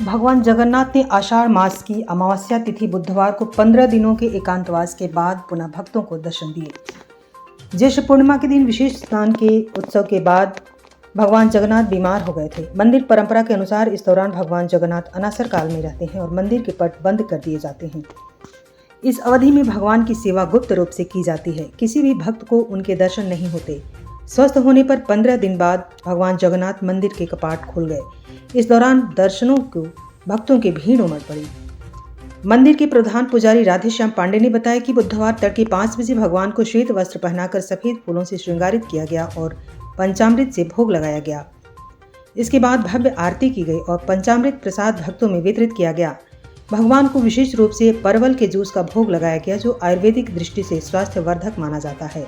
भगवान जगन्नाथ ने आषाढ़ मास की अमावस्या तिथि बुधवार को 15 दिनों के एकांतवास के बाद पुनः भक्तों को दर्शन दिए। ज्येष्ठ पूर्णिमा के दिन विशेष स्नान के उत्सव के बाद भगवान जगन्नाथ बीमार हो गए थे। मंदिर परंपरा के अनुसार इस दौरान भगवान जगन्नाथ अनासर काल में रहते हैं और मंदिर के पट बंद कर दिए जाते हैं। इस अवधि में भगवान की सेवा गुप्त रूप से की जाती है। किसी भी भक्त को उनके दर्शन नहीं होते। स्वस्थ होने पर 15 दिन बाद भगवान जगन्नाथ मंदिर के कपाट खुल गए। इस दौरान दर्शनों को भक्तों की भीड़ उमड़ पड़ी। मंदिर के प्रधान पुजारी राधेश्याम पांडे ने बताया कि बुधवार तड़के 5 बजे भगवान को श्वेत वस्त्र पहनाकर सफेद फूलों से श्रृंगारित किया गया और पंचामृत से भोग लगाया गया। इसके बाद भव्य आरती की गई और पंचामृत प्रसाद भक्तों में वितरित किया गया। भगवान को विशेष रूप से परवल के जूस का भोग लगाया गया, जो आयुर्वेदिक दृष्टि से स्वास्थ्यवर्धक माना जाता है।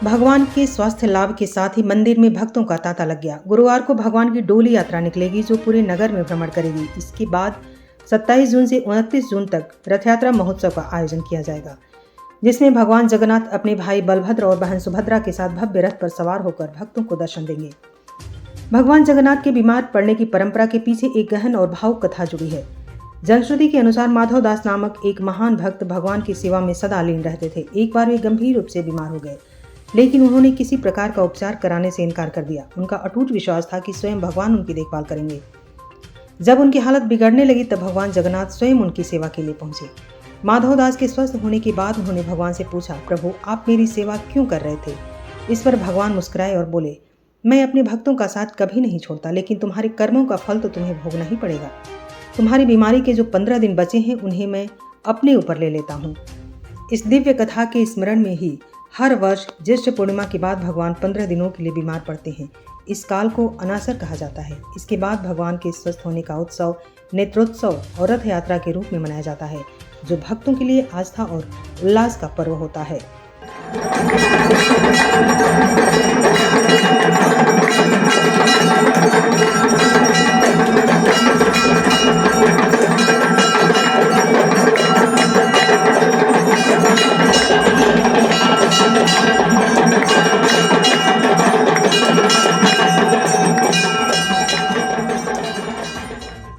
भगवान के स्वास्थ्य लाभ के साथ ही मंदिर में भक्तों का तांता लग गया। गुरुवार को भगवान की डोली यात्रा निकलेगी, जो पूरे नगर में भ्रमण करेगी। इसके बाद 27 जून से 29 जून तक रथ यात्रा महोत्सव का आयोजन किया जाएगा, जिसमें भगवान जगन्नाथ अपने भाई बलभद्र और बहन सुभद्रा के साथ भव्य रथ पर सवार होकर भक्तों को दर्शन देंगे। भगवान जगन्नाथ के बीमार पड़ने की परंपरा के पीछे एक गहन और भावुक कथा जुड़ी है। जनश्रुति के अनुसार माधव दास नामक एक महान भक्त भगवान की सेवा में सदा लीन रहते थे। एक बार वे गंभीर रूप से बीमार हो गए, लेकिन उन्होंने किसी प्रकार का उपचार कराने से इनकार कर दिया। उनका अटूट विश्वास था कि स्वयं भगवान उनकी देखभाल करेंगे। जब उनकी हालत बिगड़ने लगी तब भगवान जगन्नाथ स्वयं उनकी सेवा के लिए पहुंचे। माधव दास के स्वस्थ होने के बाद उन्होंने भगवान से पूछा, प्रभु आप मेरी सेवा क्यों कर रहे थे? इस पर भगवान मुस्कुराए और बोले, मैं अपने भक्तों का साथ कभी नहीं छोड़ता, लेकिन तुम्हारे कर्मों का फल तो तुम्हें भोगना ही पड़ेगा। तुम्हारी बीमारी के जो 15 दिन बचे हैं उन्हें मैं अपने ऊपर ले लेता हूँ। इस दिव्य कथा के स्मरण में ही हर वर्ष ज्येष्ठ पूर्णिमा के बाद भगवान 15 दिनों के लिए बीमार पड़ते हैं। इस काल को अनासर कहा जाता है। इसके बाद भगवान के स्वस्थ होने का उत्सव नेत्रोत्सव और रथ यात्रा के रूप में मनाया जाता है, जो भक्तों के लिए आस्था और उल्लास का पर्व होता है।